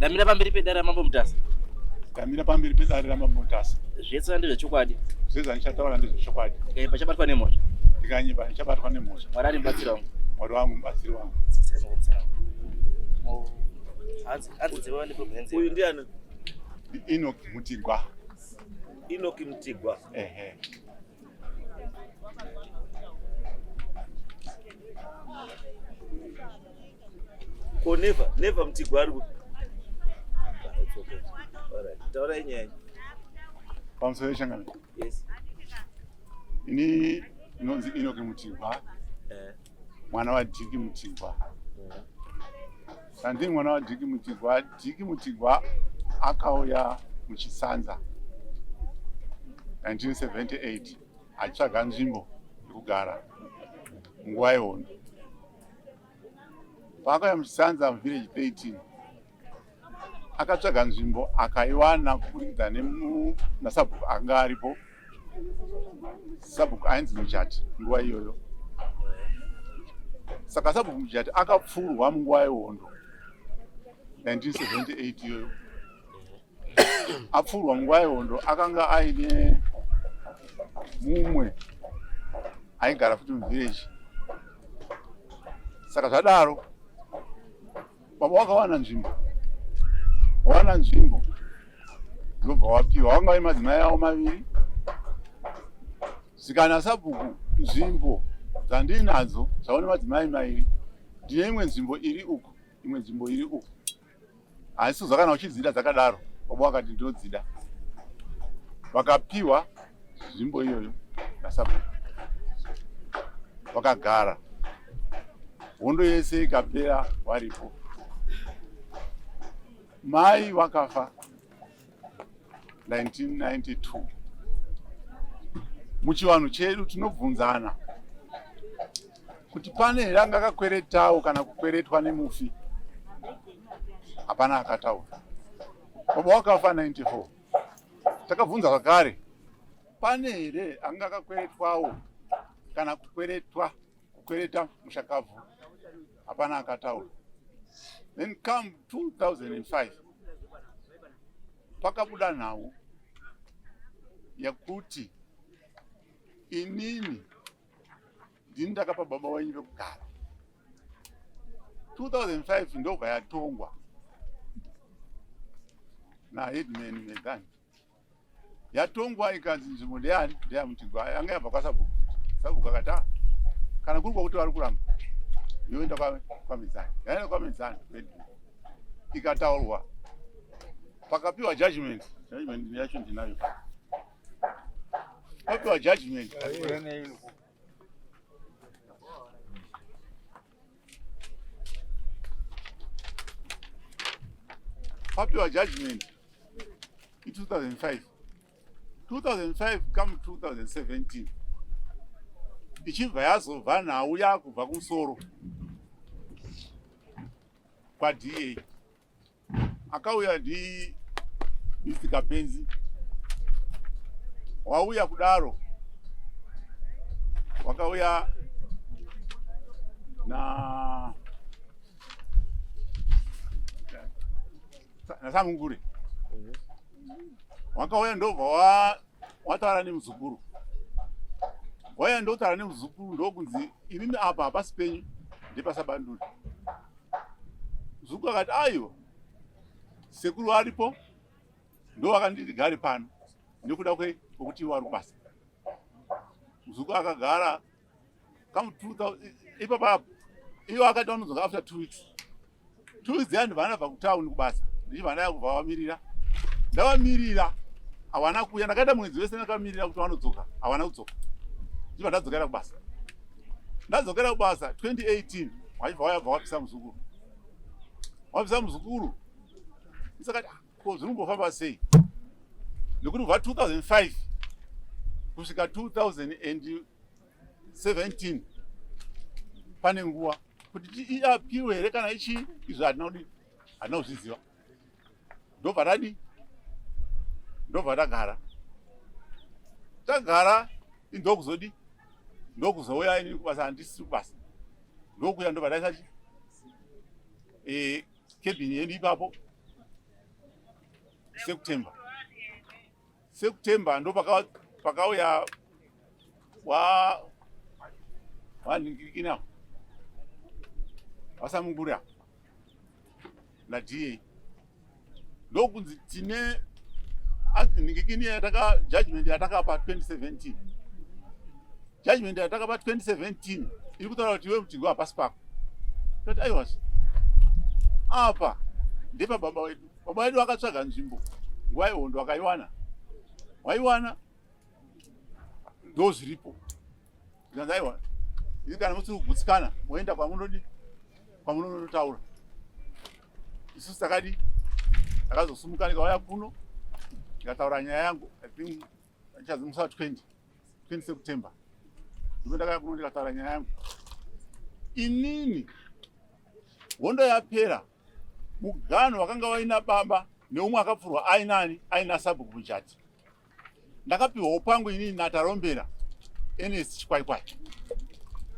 Ndamira pamberi pedare mambo Mutasa. Ndamira pamberi pedare ramambo Mutasa. Zvese ndezvechokwadi. Zvese ndichataura ndezvechokwadi. Ikanyimba chabatwa nemhosva. Ikanyimba chabatwa nemhosva. Mwari arimubatsira wangu. Mwari wangu mubatsiri wangu. Hanzi dzewa ndiprobhenzi. Uyu ndiani? Enoki Mutigwa. Enoki Mutigwa. Ehe. Ko never Mutigwa ari. It's okay. All right. Taura inyaya. Pamusoro shangana. Yes. Ini inonzi Enoki Mutigwa. Mwana wa Diki Mutigwa. Sandini mwana wa Diki Mutigwa. Diki Mutigwa akauya muchisanza 1978 achitsvaga nzvimbo yekugara nguva yehondo. Paakauya muchisanza muvillage 13 akatsvaga nzvimbo akaiwana kubudikidza nasabhuku anga aripo. Sabhuku ainzi Mujati nguva iyoyo. Saka sabhuku Mujati akapfurwa munguva yehondo 1978 iyoyo. Apfurwa munguva yehondo akanga aine mumwe aigara futi muvillage. Saka zvadaro baba wakawana nzvimbo. Wawana nzvimbo ndobva wapiwa. Wanga waine madzimai avo maviri. Zvikana sabhuku nzvimbo dzandinadzo zvaone madzimai mairi. Ndine imwe nzvimbo iri uku, imwe nzvimbo iri uku. Asi zvakana uchidzida dzakadaro. Baba wakati ndinodzida. Vakapiwa nzvimbo iyoyo nasabhuku. Vakagara. Hondo yese ikapera varipo. Mai vakafa 1992. Muchivanhu chedu tinobvunzana kuti pane here anga akakweretawo kana kukweretwa nemufi. Hapana akataura. Baba wakafa 94. Takabvunza zvakare pane here anga akakweretwawo kana kukwereta mushakabvu. Hapana akataura. Then come 2005 pakabuda nhau yakuti inini ndini ndakapa baba wenyu vekugara. 2005 ndobva yatongwa naHeadman Medani. Yatongwa ikanzi nzvimbo ndeyani? NdeyaMutigwa. Anga yabva kwaSabhuku. Sabhuku akati kana kuri kwakuti vari kuramba yoenda kwaMedzani. Yaenda kwaMedzani ikataurwa. Pakapiwa judgment. Judgment yacho ndinayo. Papiwa judgment. Papiwa judgment in 2005. 2005 come 2017. Ichibva yazobva nhau yakubva kumusoro kwaDA. Akauya Mr. Kapenzi. Wauya kudaro. Wakauya naSamungure. Wakauya ndobva wataura nemuzukuru. Waya ndotaura nemuzukuru ndokunzi inini apa hapasi penyu ndepasabanduri. Muzukuru akati aiwa sekuru aripo ndovakanditi gare pano nekuda kwekuti vari basa. Muzukuru akagara come 2000 ipapapo iwo akati vanodzoka after 2 weeks. 2 weeks yani vanabva kutauni kubasa. Ndichibva ndaya kubva vamirira. Ndavamirira hawana kuuya. Ndakaita mwedzi wese ndakamirira kuti vanodzoka. Hawana kudzoka. Ndichibva ndadzokera kubasa. Ndadzokera kubasa 2018 wachibva wayabva wapisa muzukuru. Wapisa muzukuru. Ndisakati ko zvinombofamba sei? Nekuti kubva 2005 kusvika 2017 pane nguva kuti iapiwe here kana ichi izvo hatina kuzviziva. Ndobva tagara indokuzodi ndokuzouya ini kubasa handisi kubasa. Ndokuya ndobva ndaisa kebhini yedu ipapo September ndo pakauya waningirikina wasamungura na DA ndokunzi tine ningikini yataka judgment yataka pa 2017 judgment yataka pa 2017 iri kutaura kuti iwe Mtigwa hapasi pako toti aiwasi apa ndepa baba wedu akatsvaga nzvimbo nguva yehondo waiwana ndo zviripo zvikanzi aiwa iri kana musiri kugutsikana moenda kwamunotaura isusu takadi takazosumuka ndikauya kuno ndikataura nyaya yangu I think ichazimusa 20 September ndipo ndakauya kuno ndikataura nyaya yangu inini hondo yapera mugano wakanga waina baba neumwe akapfurwa aina sabhuku muchati ndakapiwa pangu inini natarombera NS chikwaikwai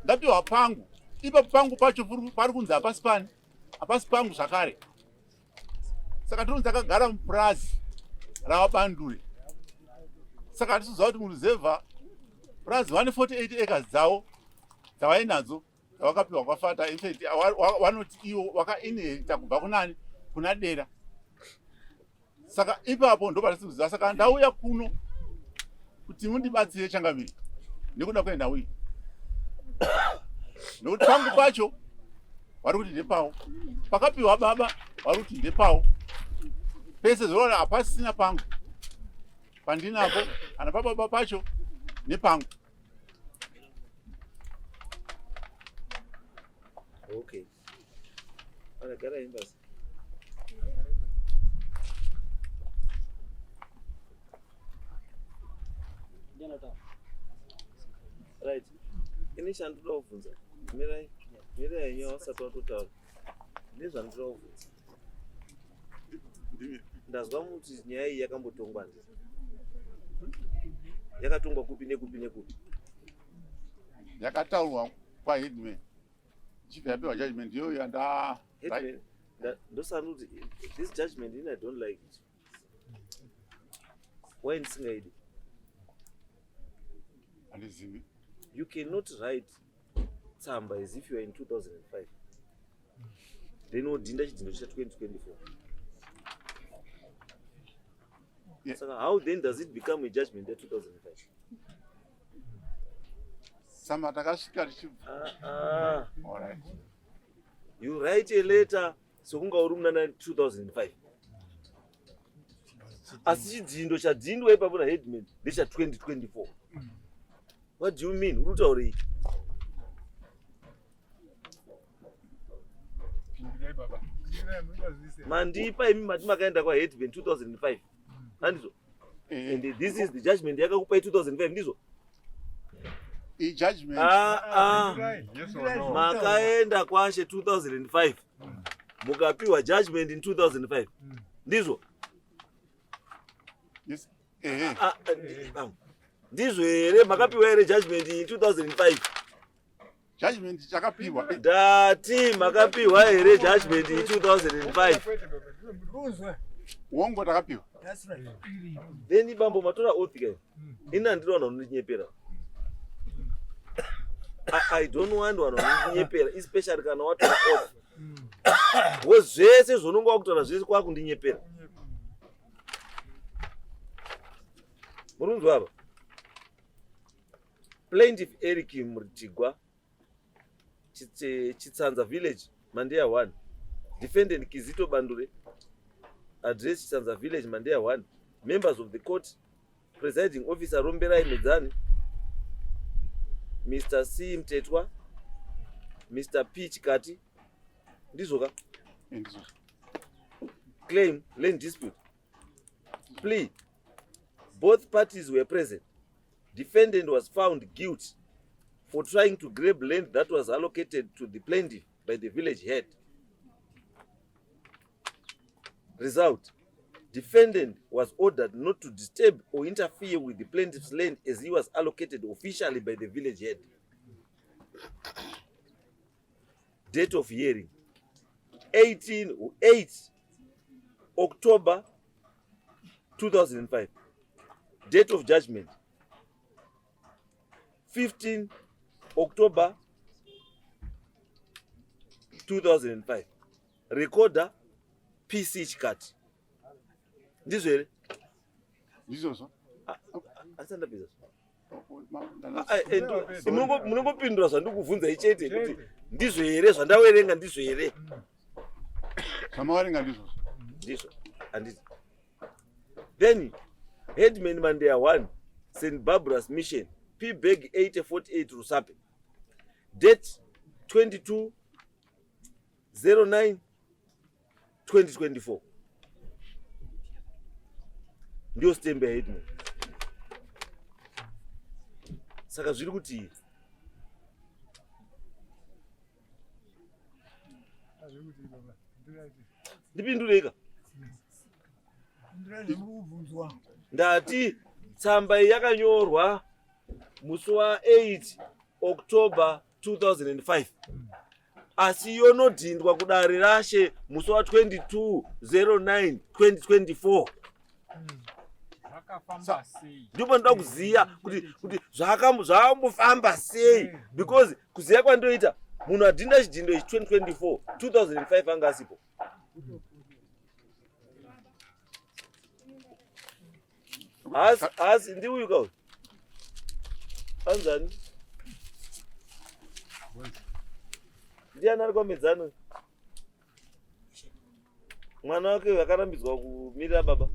ndapiwa pangu ipapo pangu pacho pari kunzi hapasi pangu zvakare saka ndinonzi ndakagara mupurazi ravabandure saka hatisizoziva kuti muruzevha purazi vane 48 acres dzavo dzavainadzo dzavakapiwa kwafata infact vanoti iwo wakainherita kubva kunani kuna dera saka ipapo ndo patisikuziva saka ndauya kuno kuti mundibatsire changamiri nekuda kuenda uyi nokuti pangu pacho vari kuti ndepawo pakapiwa baba vari kuti ndepawo pese zorora hapasisina pangu pandinapo ana pababa pacho nepangu. Okay. Anagara embassy. Right. Ini shandura kubvunza. Mirai yenyu wasati watotaura. Nezvandira kubvunza. Ndazwa kuti nyaya iyi yakambotongwa ndi. Yakatongwa kupi nekupi? Yakataurwa kwa headman. Chief yapewa judgment yo yanda. Headman. Ndosanuti this judgment I don't like it. Why ndisingaidi? Andizivi. You cannot write tsamba as if you are in 2005. Then wodinda chidindo cha 2024. Yeah. So how then does it become a judgment in 2005? Sama takasvika tichi. All right. You write a letter sokunga uri muna 2005. Asi chidindo chadindwa ipapo na headman ndecha 2024. What do you mean? Urutauri. Mandipa imi mati makaenda kwa headman 2005. Andizo. And this is the judgment yakakupa 2005 ndizo. I judgment. Yes or no? Makaenda kwashe 2005. Mukapiwa judgment in 2005. Ndizo. Yes. Ndizo here makapiwa here judgment in 2005. Judgment chakapiwa. Dati makapiwa here judgment in 2005. Wongo takapiwa. That's right. Then ibambo matora oath ke. Ina ndiro vanonyepera. I don't want vanonyepera, especially kana watora oath. Wozvese zvononga wakutaura zvese kwakundinyepera. Murunzwa apa? Plaintiff Eric Murtigwa, Chitsanza Village, Mandeya 1. Defendant Kizito Bandure, address Chitsanza Village, Mandeya 1. Members of the court, presiding officer Romberai Medzani, Mr. C. Mtetwa, Mr. P. Chikati, Ndizoka. Claim, land dispute. Plea. Both parties were present. Defendant was found guilty for trying to grab land that was allocated to the plaintiff by the village head. Result: defendant was ordered not to disturb or interfere with the plaintiff's land as he was allocated officially by the village head. Date of hearing: 8 October 2005. Date of judgment 15 October 2005. Recorder PC chikati. Ndizvo here? Ndizvo. Asanda pizza. Munongopindura zvandikubvunza ichete kuti ndizvo here zvandawerenga ndizvo here? Zvamawerenga ndizvo. Ndizvo. Handiti. Then Headman Mandeya 1 St. Barbara's Mission P Bag 8048 Rusape. Date 22/09/2024. Ndio stembe ya Headman. Saka zviri kuti ndipindureka. Ndati tsamba yakanyorwa musi wa8 October 2005. Asi yonodhindwa kudare rashe musi wa22/09/2024. Ndipo ndoda kuziya kuti zvakambofamba sei, because kuziya kwandoita munhu adhinda chidhindo ichi 2024 2005 anga asipo. Asi ndiuyu kauyu anzani ndiani ari kwamedzano? Mwana wake akarambidzwa kumirira baba.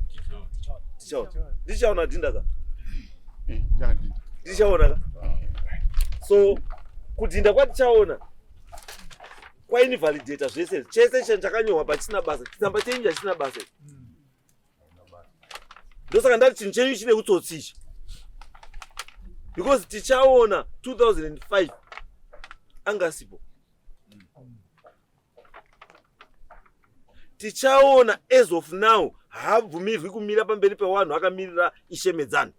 Ndichaona dhinda ka? Ndichaona ka? So kudhinda kwatichaona kwainivhalidheta zvese chese chakanyorwa pachisina basa, chitsamba chenyu hachisina basa. Ndosaka ndati chinhu chenyu chine utsotsi ichi, because tichaona 2005 angasipo. Tichaona as of now haabvumirwi kumira pamberi pewanhu akamirira ishemedzano.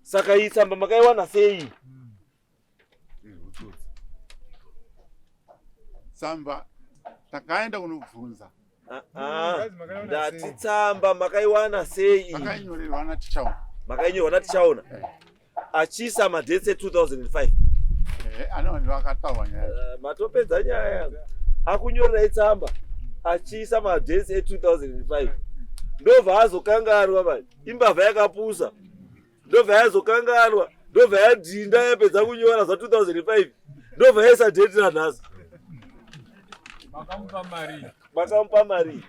Saka iyi tsamba makaiwana sei? Tsamba takaenda kunobvunza. Ndati tsamba makaiwana sei? Makainyorerwa natichaona. Makainyorwa natichaona. Achisa madhetse 2005. Vanhu vakataura nyaya. Matopedza nyaya. Akunyorera tsamba achisa madhetse 2005. Ndobva azokangarwa manje. Imbavha yakapusa. Ndobva yazokangarwa. Ndobva yadhinda yapedza kunyora za 2005. Ndobva yaisa dheti ranhasi. Vakamupa mari.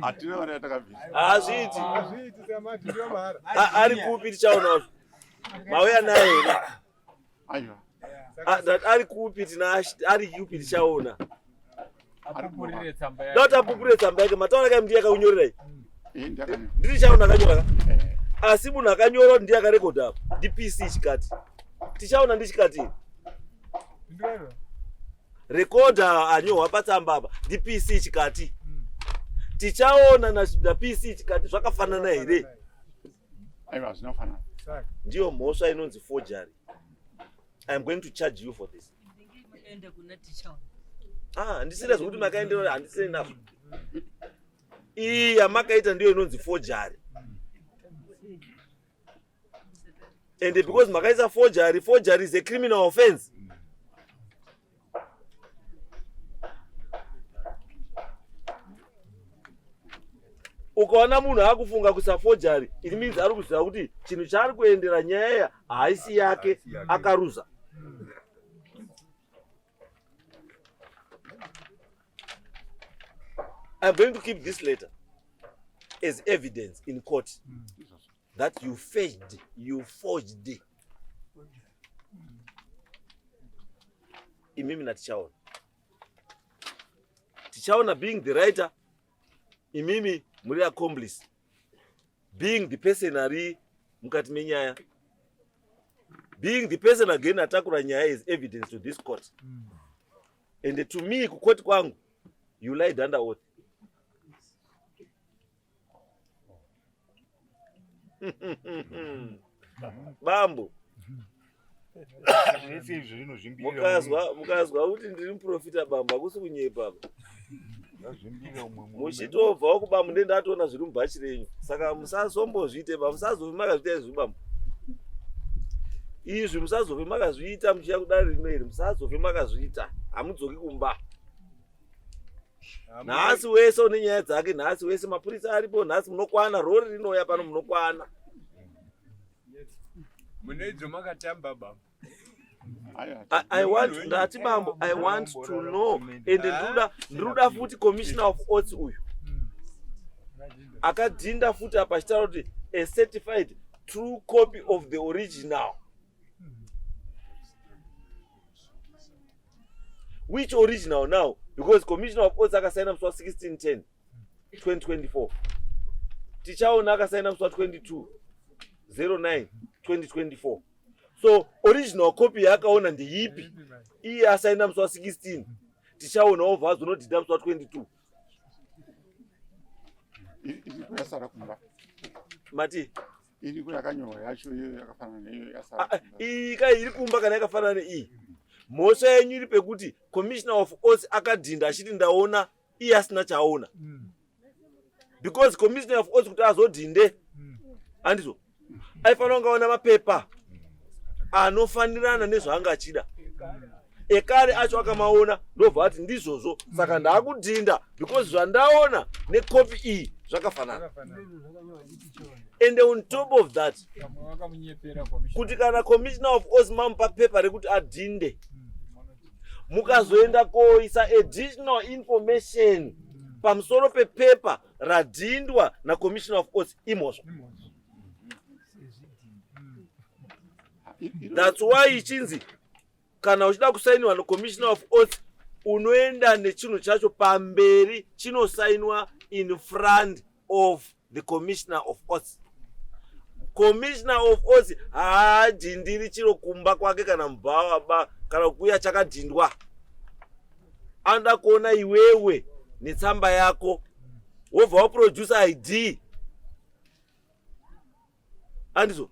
Hatina mari yatakabvisa. Hazviti. Ari kupi tichaona? Mauya naye here? Aiwa. Ari kupi ari kupi tichaona? Ndotapupurire tsamba yake mataura kai ndiye akaunyorera. Ndirichaona akanyora ka? Asi munhu akanyora ndiye akarekodha apa. DPC chikati. Tichaona ndichikati. Recorder anyorwa patsamba apa DPC chikati. Tichaona na PC chikati zvakafanana here? Aiwa zvinofanana. Ndiyo mhosva inonzi forgery. I am going to charge you for this. Ndisina zvokuti makaenderera, handisina nazvo. Iyi yamakaita ndiyo inonzi forgery. And because makaisa forgery is a criminal offense. Ukaona munhu akufunga kusa forgery, it means ari kuziva kuti chinhu chaari kuendera nyaya haisi yake, akaruza. I'm going to keep this letter as evidence in court that you forged. Imimi na tichaona. Tichaona being the writer, imimi muri accomplice. Being the person ari mukati menyaya. Being the person again atakura nyaya is evidence to this court. And to me kukoti kwangu, you lied under oath. Bambo. mukazwa kuti ndiri muprofita bamba kusi kunyepa muchitobvawo kubamba ndendatoona zviri mubhachi renyu saka musazombozviite musazove makazviita izvi bamba izvi musazove makazviita muchiya kudare rino iri musazove makazviita hamudzoki kumba nhasi wese une nyaya dzake nhasi wese mapurisa aripo nhasi munokwana rori rinouya pano munokwana munedzo makatamba bamba I want ndati bambo I want to know and ndiruda futi commissioner of oaths uyu akadhinda futi apa achitaura kuti a certified true copy of the original. Which original now? Because commissioner of oaths akasaina musi wa 16/10 2024 tichaona akasaina musi wa 22/09 2024. So original copy yakaona ndeipi iye asaina musi wa 16 tichaona obva azonodhinda musi wa 22 yasara kumba mati iri kuyakanyorwa yacho iyo yakafanana neiyo yasara iyi kai iri kumba kana yakafanana neiyi mhosva yenyu iri pekuti commissioner of oaths akadhinda achiti ndaona iye asina chaona because commissioner of oaths kuti azodhinde handizo aifanira kunge aona mapepa anofanirana nezvaanga achida ekare acho akamaona ndobva ati ndizvozvo saka ndaakudhinda because zvandaona nekopi iyi zvakafanana. And on top of that kuti kana commissioner of oaths mamupa pepa rekuti adhinde mukazoenda koisa additional information pamusoro pepepa radhindwa nacommissioner of oaths imhosva. That's why ichinzi kana uchida kusainiwa necommissioner of oaths unoenda nechinhu chacho pamberi chinosainwa in front of the commissioner of oaths. Commissioner of oaths haadhindiri chiro kumba kwake kana mubhawa ba kana kuya chakadhindwa. Anda kuona iwewe netsamba yako wobva waproduce ID andizo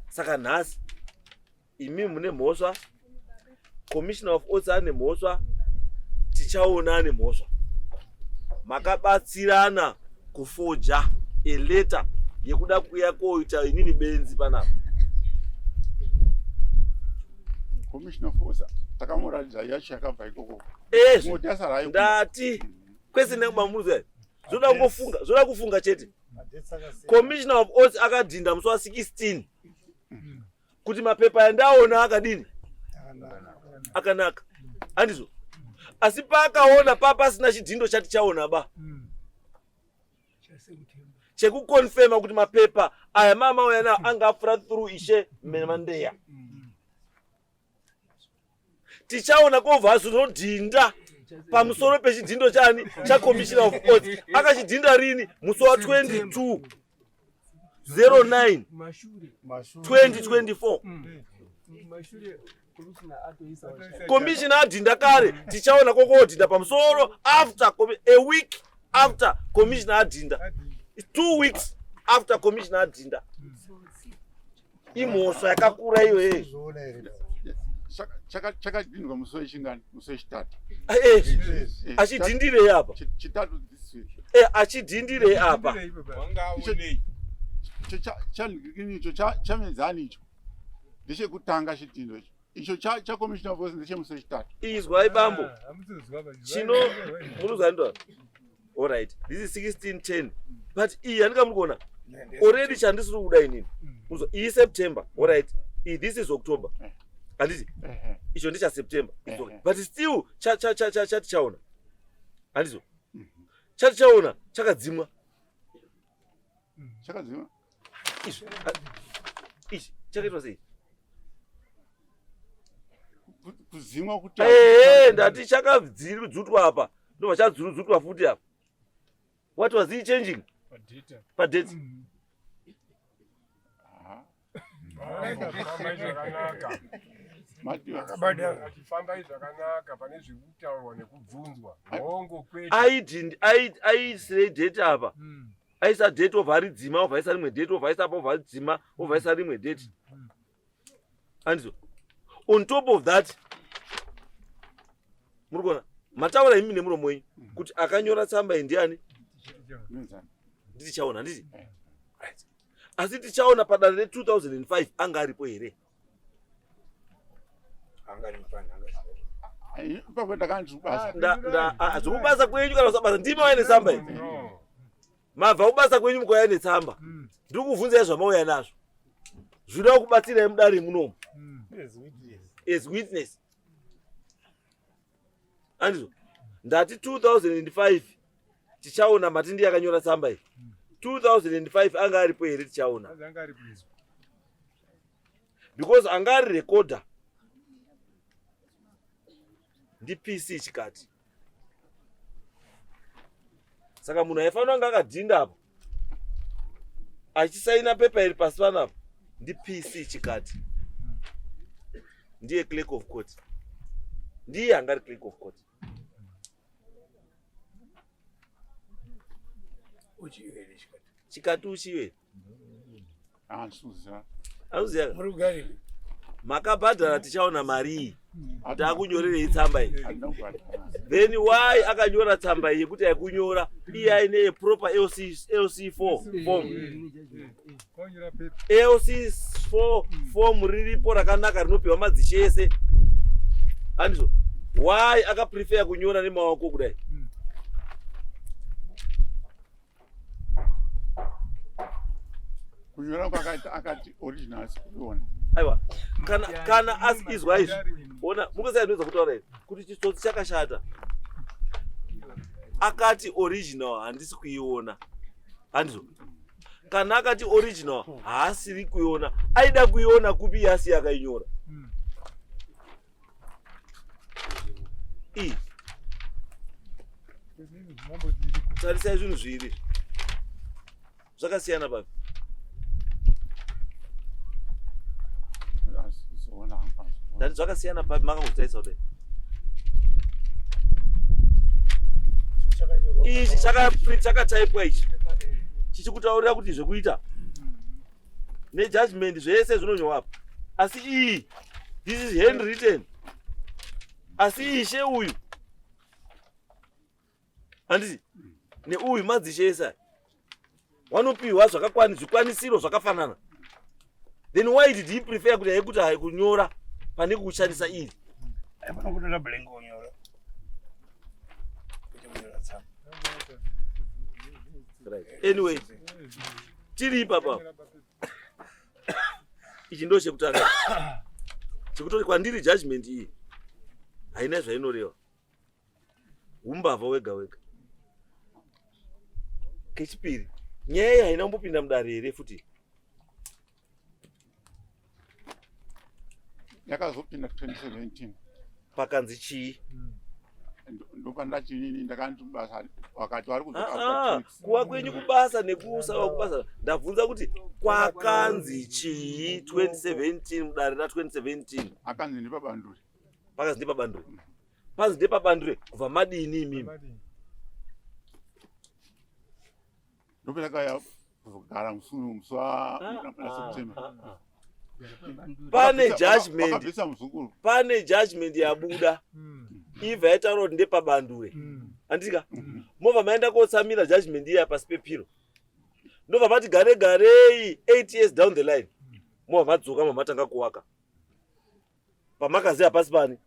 saka nhasi imi mune mhosva commissioner of oaths ane mhosva tichaona ane mhosva makabatsirana kufoja a letter yekuda kuya koita inini benzi panapa. commissioner of oaths takamuratidza yacho yakabva ikoko ndati kwese nekubamuruza zoda kufunga chete. Commissioner of oaths akadhinda musi wa 16 kuti mapepa yandaona akadini akanaka andizo asi paakaona papasina chidhindo chati chaona ba chekukonfirma kuti mapepa aya mama uyana anga afura through ishe Mandeya tichaona kovha azvinodhinda pamusoro pechidhindo chani chacommissioner of oaths akachidhinda rini musi wa 22/09 2024 commissioner adhinda kare tichaona kokodhinda pamusoro after a week after commissioner adhinda 2 weeks after commissioner adhinda imhosva yakakura iyoye chakadhindwa musi wechingani musi wechitatu achidhindirei apa chitatu this week achidhindirei apa icho chamedzani icho ndechekutanga chidhindo icho chacommissioner of oaths ndechemusi wechitatu. Izwai bambo chino munuzandoa alright this is 16/10 but iyi handika muri kuona already chandisiri kuda inini iyi September alright this is October handiti icho ndicha September but still chatichaona handizo chatichaona chakadzimwa ichi chakaitwa sei kuzimwa kuti ndati chakadzutwa apa ndobva chadzurudzutwa futi apa. What was he changing padate achifamba zvakanaka pane zvekutaurwa nekubvunzwa aisirei date apa aisa date obva aridzima obva aisa rimwe date obva aisa apa obva aridzima obva aisa rimwe date And on top of that, murikona mataura imi nemuromo wenyu kuti akanyora tsamba indiani nditichaona nditi asi tichaona padanho re-2005 anga aripo here zvokubasa kwenyu kana usabasa ndimi waine tsamba idzi mabva kubasa kwenyu mukauya netsamba ndiri kuvhunzai zvamauya nazvo zvinoda kubatsirai mudare munomu as witness. Andizvo ndati 2005 tichaona matindi yakanyora tsamba iyi 2005 anga aripo here tichaona because anga ari recorder ndi PC chikati saka munhu aifanira anga akadhinda apo achisaina pepa iri pasi panapo ndi PC chikati ndiye clerk of court ndiye anga ari clerk of court chikati uchiwe auziya makabhadhara tichaona mari iyi takunyorerei tsamba iyi then why akanyora tsamba iyi kuti aikunyora iye aine proper LC4 form LC4 form riripo rakanaka rinopiwa madzishe ese andizvo why akaprefer kunyora nemaoko kudai kunyora akati original sikuona aiwa kana izwa izvi ona mukusainoza kutaura izvi kuti chitsotsi chakashata akati original handisi kuiona handizvo kana akati original haasiri kuiona aida kuiona kupi yasi yakainyora tarisai zvinhu zviri zvakasiyana papi ndati zvakasiyana papi makangotarisa kudai ichi chakataipwa ichi chichikutaurira kuti zvekuita nejudgment zvese zvinonyorwapo asi iyi this is handwritten asi iyi she uyu handiti neuyu madzishe esa wanopiwa zvikwanisiro zvakafanana then why did he prefer kuti haikuti haikunyora pane kushandisa iri panokutora blank onyora anyway tiri ipapa ichi ndo chekutanga chekuti kwandiri judgment iyi haina zvainoreva umbavha wega wega. Kechipiri nyaya iyi haina kumbopinda mudare here futi yakazopinda 2017 pakanzi chii ndopandachii ndakanzi basa wakati vari kuwa kwenyu kubasa nekusawa kubasa ndabvunza kuti kwakanzi chii 2017 mudare ra2017 akanzi ndepabandure pakanzi ndepabandure panzi ndepabandure kubva madini imimi ndopelakaya kuzogara musuwa pane judgment yabuda ibva yataura kuti ndepabandure andika movha maenda kotsamira judgment iya pasi pepiro ndobva mati garei 8 years down the line movha madzoka mamatanga kuwaka pamakaziya pasi pani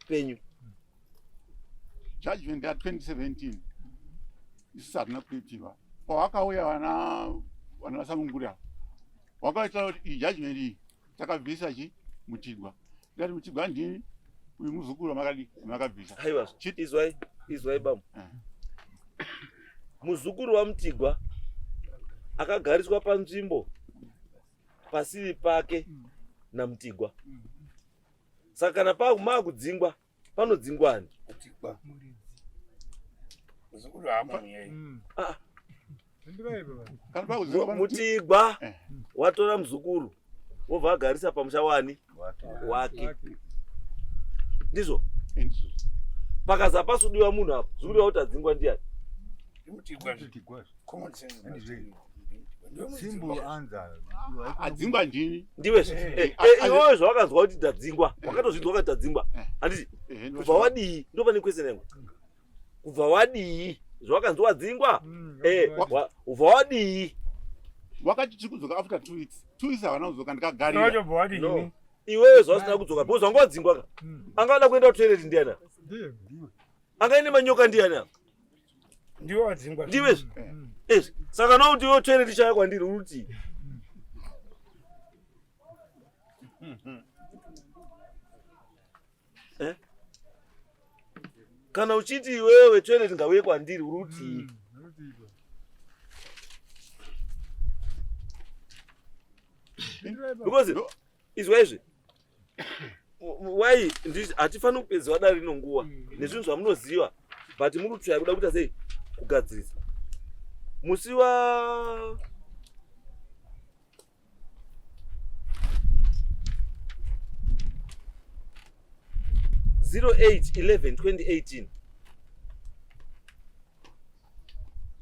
penyu judgment ya 2017 isisarina kuitiwa pawakauya vana vasamungurira wakaita kuti iyi judgment iyi takabvisa chi Mutigwa ngati Mutigwa ndini uyu muzukuru makabvisa aiwa izwai bamu muzukuru waMutigwa akagariswa panzvimbo pasiri pake naMutigwa saka kana pakumaa kudzingwa panodzingwani muzukuru haamoni Mutigwa watora muzukuru wobva agarisa pamusha wani wake ndizvo pakaza pasudiwa munhu apo zvikudiwa kuti adzingwa ndiani Simple answer. adzingwa ndini ndiwe iwewe zvawakanzwa kuti tadzingwa wakatozvinzwa kuti tadzingwa handiti kubva wadii ndo pane question yangu kubva wadii zvawakanzwa wadzingwa ubva wadii wakati tiri kudzoka after 2 weeks 2 weeks havana kudzoka ndikagarira no iwewe zvawasina kudzoka because wanga wadzingwa ka angada kuenda kutoilet ndiana angaine manyoka ndiana ndiwe wadzingwa ndiwe saka nauti iwe toilet chaya kwandiri uruti kana uchiti iwewe toilet ngauye kwandiri uruti because izwaizve why hatifani kupedzwa dare rino nguva nezvinhu zvamunoziva but muri kutsvaya kuda kuita sei kugadzirisa musi wa 08/11/2018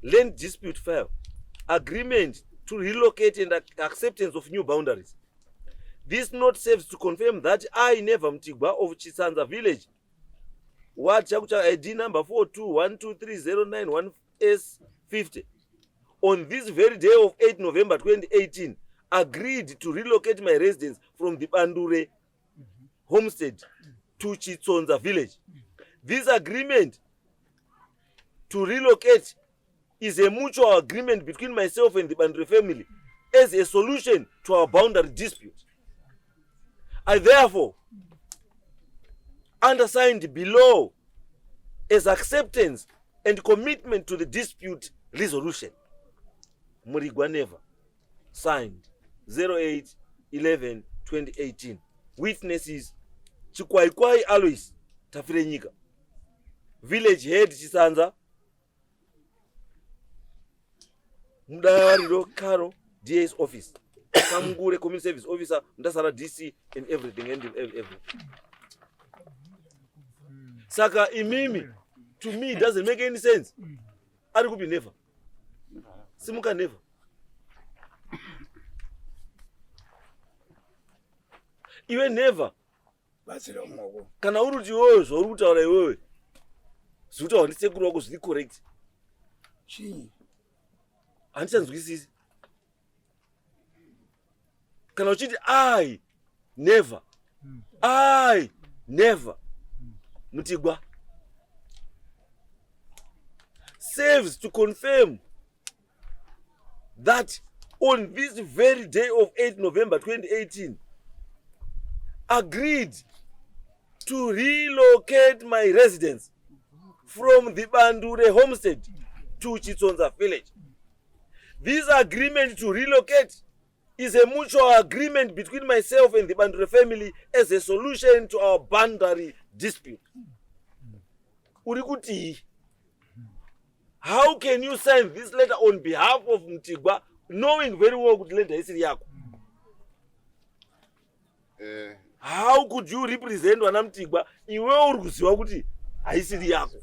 land dispute file agreement to relocate and acceptance of new boundaries. This note serves to confirm that I, Neva Mtigwa of Chisanza village, Ward Chakucha ID number 4212309-1S50, on this very day of 8 November 2018, agreed to relocate my residence from the Bandure homestead to Chitsonza village. This agreement to relocate is a mutual agreement between myself and the Bandure family as a solution to our boundary dispute. I therefore undersigned below as acceptance and commitment to the dispute resolution. Murigwa Neva, signed 08/11/2018. Witnesses Chikwaikwai Alois Tafirenyika, village head Chisanza, Munda Karo DA's office, Samgure community service officer, Mutasa DC, and everything. Saka imimi, to me, it doesn't make any sense. I could be never. Simuka never. Even never. Kana uruti wewe zvoruta ora iwewe. Zuta wandisekuru wako zviri correct. Chii? Handichanzwisisi. Kana uchiti I never. Mutigwa serves to confirm that on this very day of 8 November 2018, agreed to relocate my residence from the Bandure homestead to Chitsonza village. This agreement to relocate is a mutual agreement between myself and the Bandure family as a solution to our boundary dispute. Urikuti, how can you sign this letter on behalf of Mtigwa knowing very well that letter is yako? How could you represent wana Mtigwa iwe urukuziwa kuti haisiri yako?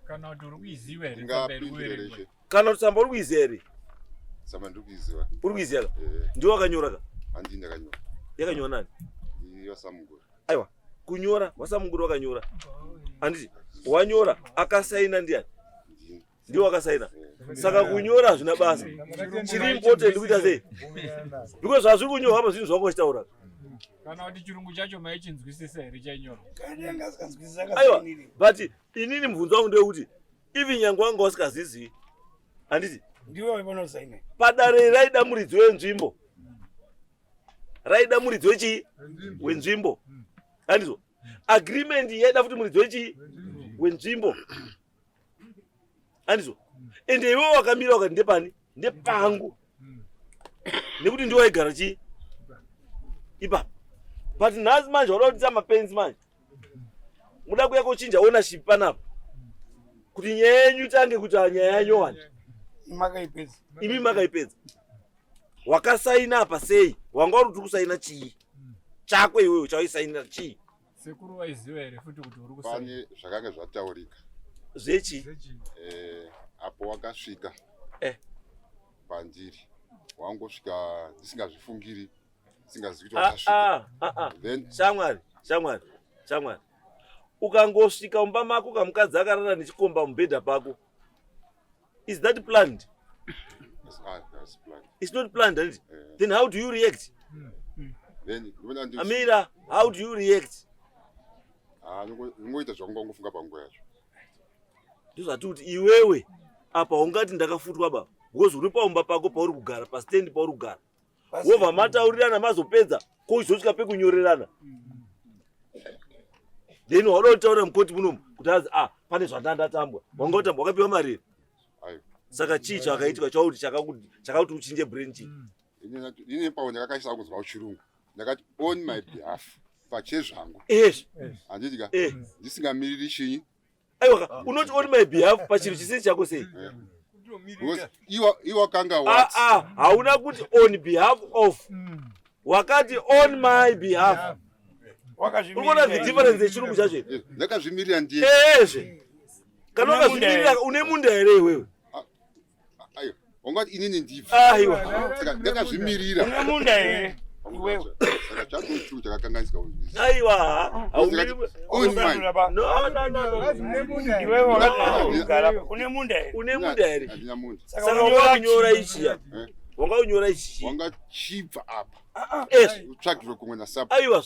Kana kuti urikuiziwa ere pamberi uwerengo. Kana kuti samba urikuiziwa ere? Samba ndikuiziwa. Urikuiziwa ka? Ndiwe wakanyora ka? Handi ndakanyora. Yakanyora nani? Iyo Samungura. Aiwa, kunyora wasamungura wakanyora. Anditi wanyora akasaina ndiani? Ndiwe wakasaina. Saka kunyora zvina basa. Chiri important kuita sei? Because zvazviri kunyora hapa zvinhu zvako chitaura. Kana kuti chirungu chacho maichinzwisisa ere chainyora. Kana ngasikazwisisa ka. Aiwa, but inini mvunzo wangu ndewekuti ivi nyangu wanga wasikazizi. Anditi ndiwe waibonosaina. Padare raida muridzi wenzvimbo. Raida muridzi wechi? Wenzvimbo. Andizvo. Agreement yaida futi muridzi wechi? Wenzvimbo. Andizvo. Ende iwe wakamira wakati ndepani? Ndepangu. Nekuti ndiwe waigara chi? Ipa. But nhasi manje wada kuti mapenzi manje. Muda kuya kochinja ownership panapa. Kuti nyaya yenyu itange kuti nyaya yanyu wani. Makaipedza. Imi makaipedza. Wakasaina apa sei? Wanga uri kuti kusaina chii? Chako iwewe chaisaina chii? Sekuru waiziwa ere futi kuti uri kusaina. Pane zvakanga zvataurika. Zvechi? Apo wakasvika. pandiri wangosvika ndisingazvifungiri singazivi kuti wasvika then shamwari ukangosvika mumba mako kamukadzi akarara nechikomba mubhedha pako, is that planned? That's planned. It's not planned, is it? Then how do you react? Then Amira, how do you react? ngoita zvaungangofunga panguva yacho. Ndozvati kuti iwewe apa ungati ndakafutwa baba, because uri paumba pako pauri kugara, pastendi pauri kugara, wobva mataurirana mazopedza kozosvika pekunyorerana, then wauda kutaura mukoti munomu kuti azi pane zvandatambwa, wanga utambwa wakapiwa mari. Saka chii chakaitwa chakakuti uchinje brain chii? Ine pawo ndakakaisa kunzwa kuchirungu ndakati on my behalf pachezvangu handiti ka ndisingamiriri chinyi. Aiwa, unoti on my behalf pachiro chisini chako sei? Iwa kanga what? Hauna kuti on behalf of, wakati on my behalf. Unaona the difference yechirungu chacho? Ndakazvimirira ndiye. Kana wakazvimirira une munda here iwewe? Aiwa, ungati inini ndibva. Aiwa. Saka ndakazvimirira. Une munda here iwewe? Saka chato chakakanganisika uzvisi. Aiwa, haumiri. No. Iwewe wakagara une munda here? Une munda here? Handina munda. Saka wakanyora ichi. Wanga unyora ichi. Wanga chibva apa. Utsvagirwe kumwe nasapa. Aiwa.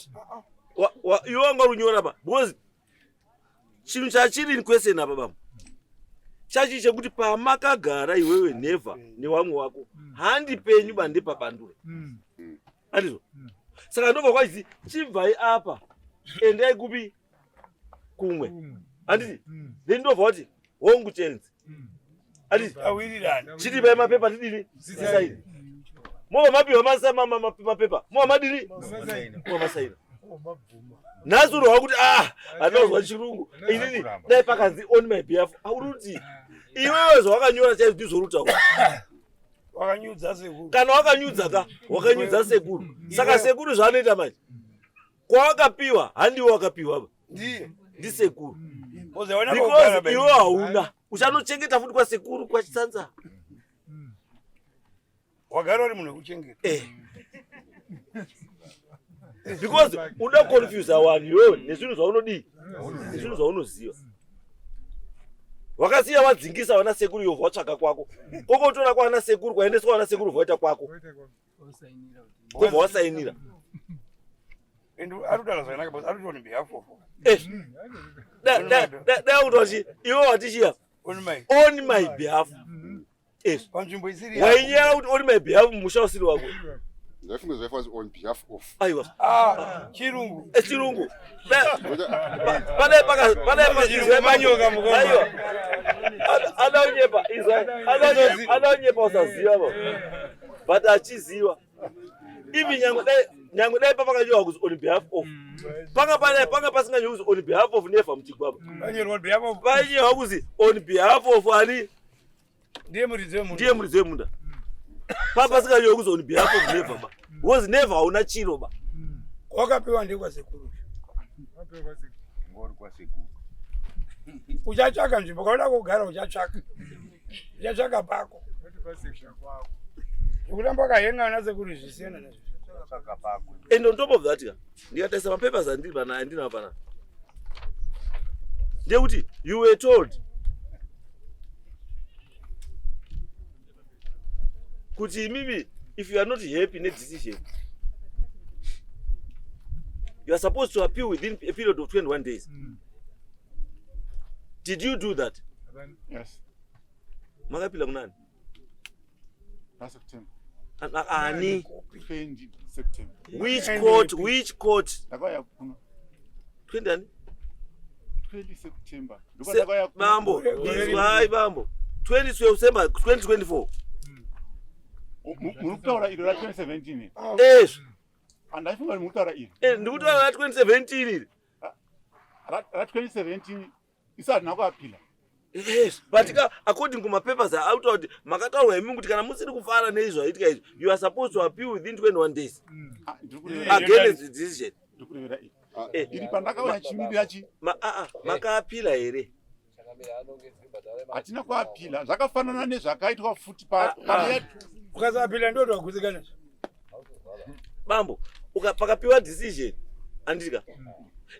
Iwe wanga unyora apa. Because chinhu chachiri in question apa baba. Chachi chekuti pamakagara iwewe never newamwe wako handi penyu bande papandura. Andizvo? Saka ndobva kwazi chibvai apa endai kupi kumwe. Anditi? Then ndobva kuti hongu chenzi. Anditi? Awirirana. Chitipai mapepa tidini? Sisaini. Mova mapiwa mapepa. Mova madini? Mova masaina. Nasuru wakuti anozwa chirungu. Inini dai pakanzi on my behalf. Auruti. Iwewe zvawakanyora chaizvo ndizvorutawo. Wakanyudza sekuru. Kana wakanyudza wakanyudza sekuru. Saka sekuru zvaanoita manje. Kwawakapiwa handiwe wakapiwa apa. Ndiye. Ndisekuru. Because iwe hauna. Uchanochengeta futi kwa sekuru kwa chitsanza. Wagara uri munhu wekuchengeta. Because uda confuse vanhu iwewe nezvinhu zvaunodii, nezvinhu zvaunoziva. Wakasiya wadzingisa vana sekuru iwo watsvaga kwako. Kokotora kwana sekuru kwaendeswa vana sekuru voita kwako. Kobva wasainira. Endo arudala zvakanaka but arudi on behalf of. Da utoti iwe watichia on my behalf. Panzvimbo isiri. Wainyaya kuti on my behalf musha usiri wako. Ndafunga zvaifanzi on behalf of. Aiwa. Chirungu. Chirungu. Pane pakazizwe manyoka mukoma. Aiwa. Adaunyepa izwa. Adaunyepa usaziva bo. But achiziva. Ivi nyangu dai pakanyorwa kuzi on behalf of. Panga pasinganyorwa kuzi on behalf of never muchigwaba. Panyorwa on behalf of. Panyorwa kuzi on behalf of ani. Ndiye muridzi wemunda. Ndiye muridzi wemunda. Pasinganyorwa kuzi on behalf of never ba. Was never hauna chiro ba. Wakapiwa ndikwa sekuru. Ngori kwa sekuru. Uchatsvaka nzvimbo kwaunada kugara uchatsvaka. Uchatsvaka pako. Ukuramba wakahenga na sekuru zvisiyana nazvo. Uchatsvaka pako. And on top of that, ndikataisa mapapers andina pana. Ndekuti you were told kuti mimi if you are not happy in a decision, you are supposed to appeal within a period of 21 days. Did you do that? Yes. Makapila kunani? Last September. Ani? 20 September. Which court? Takaya kuno. 20 ani? 20 September. Mambo. Izwai mambo. 20 September 2024. Murukutaura iro ra 2017. Yes. Andafunga murukutaura iro. Ndikutaura ra 2017 iri. Ra 2017 isati nakuapila. Yes, but according to my papers are out of makataurwa imi kuti kana musiri kufara neizvo aitika izvo, you are supposed to appeal within 21 days. Against the decision. Ndikurevera iri. Iri pandakaona chimirira chi. Makaapila here. Hatina kuapila. Zvakafanana nezvakaitwa futi ukasapila ndo wakuzikana Mambo pakapiwa decision andika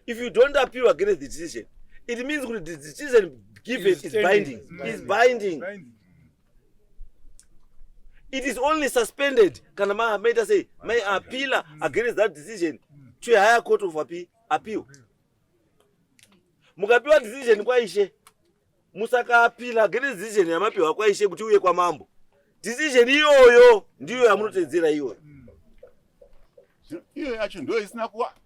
if you don't appeal against the decision it means that the decision given is binding. Is binding. It is only suspended. Can a say, may appeal against that decision to a higher court of appeal. Mukapiwa decision kwa ishe. Musaka appeal against decision ya mapiwa kwa ishe kuti uye kwa mambo. Decision iyoyo ndiyo yamunotedzera iyoyo. Iyo yacho ndo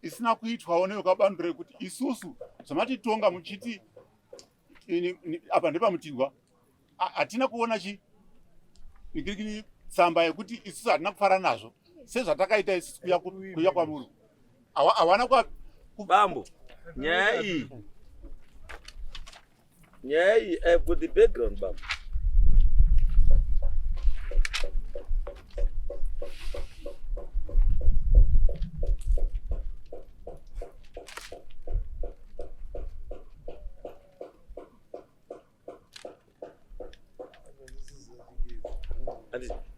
isina kuitwawo neyokabandure kuti isusu zvamatitonga muchiti apa ndepamutindwa hatina kuona ikirikiri tsamba yekuti isusu hatina kufara nazvo sezvatakaita isusu kuya kwamuri hawana Bambo nyaya iyi I've got the background Bambo.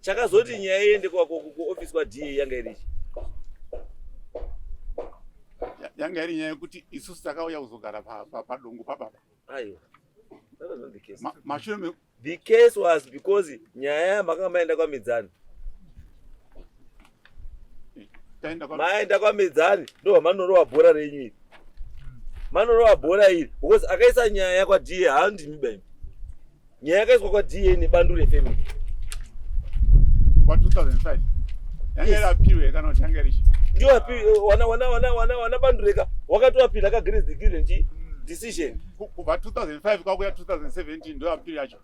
Chakazoti nyaya iende kuofisi kwa DA yanga irichi. Yanga iri nyaya yekuti isusu takauya kuzogara padongo pababa. Aiwa. That was not the case. The case was because nyaya makanga maenda kwa Midzani. Maenda kwa Midzani ndo manorova bhora renyu iri. Manorova bhora iri because akaisa nyaya kwa DA handi mibemi. Nyaya yakaiswa kwa DA nebandu refamily. 2005 yanga appeal kana kuti yanga rishi ndio appeal wana bandureka wakatoappeal ka grace the decision kubva 2005 kwakuya 2017 ndio appeal yacho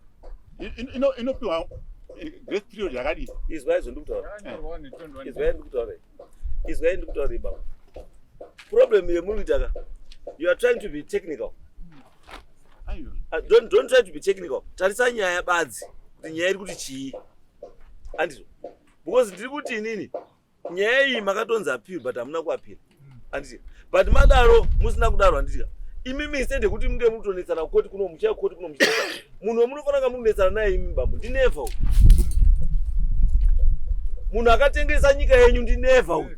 inopiwa grace period yakadii izwaizo ndikutaura baba problem yemuri kuitaka you are trying to be technical. Don't try to be technical. Tarisa nyaya badzi kuti nyaya iri kuti chii andizvo because ndiri kuti inini nyaya iyi makatonza appeal but hamuna kuappeal anditi but madaro musina kudaro handitika imimi instead yekuti munge mutonetsana kukoti kuno muchaya kukoti kuno muchaya munhu wamunofanira munonetsana naye imi bambo ndinevha uyu munhu akatengesa nyika yenyu ndinevha uyu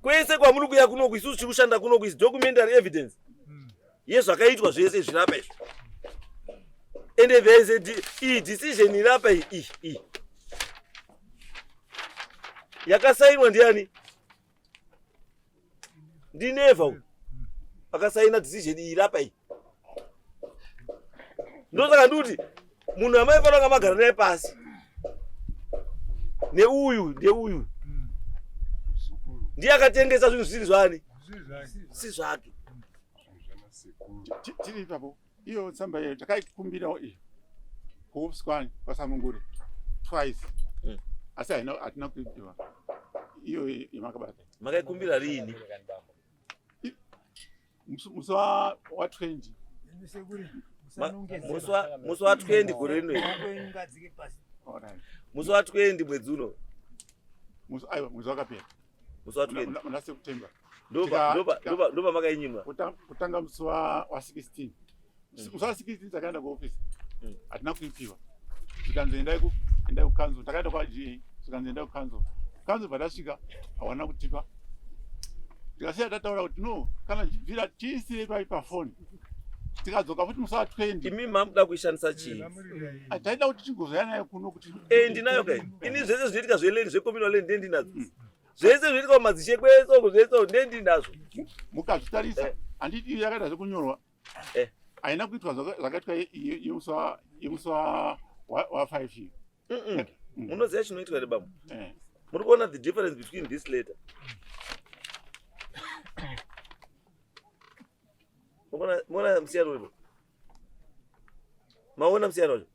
kwese kwamuri kuya kunoku isusu tiri kushanda kunoku is documentary evidence yezvakaitwa zvese zvirapa izvo ende vese iyi decision irapa iyi yakasainwa ndiani ndinevha uyu akasaina decision iyi irapa iyi ndosaka ndikuti munhu amaifanira kunga magara naye pasi neuyu ndiye akatengesa zvinhu zviri zvani si zvake tiri ipapo iyo tsamba yayo takaikumbirawo iyo kuofisi kwani kwasamungure twice asi hatina kuipiwa iyo yemakabata makaikumbira riini musi wa 20 musi wa 20 gore rino musi wa 20 mwedzi uno mwedzi wakapera musi wa 20 muna September ndopa makainyimwa kutanga musi wa 16 musi wa 16 takaenda kuofisi hatina kuipiwa tikanzi endai kukanzo takaenda kwa GA tikanzi endai kukanzo patasvika hawana kutipa tikasiya tataura kuti no kana bvira tiisirei pafoni tikadzoka futi musi wa 20 imi mamuda kuishandisa chii taida kuti tigozoya naye kuno kuti ndinayo kai ini zvese zvinoitika zveleni zvekommunal land ndendinadzo zvese zvinoitika kumadzishe kwesoko zvese ndendinazvo mukazvitarisa handiti iyo yakaita zvekunyorwa haina kuitwa zvakaitwa yemusi wa 5 iyo munoziva chinoitwa rebambo muri kuona the difference between this letter mona musiyano wepo maona musiyano wacho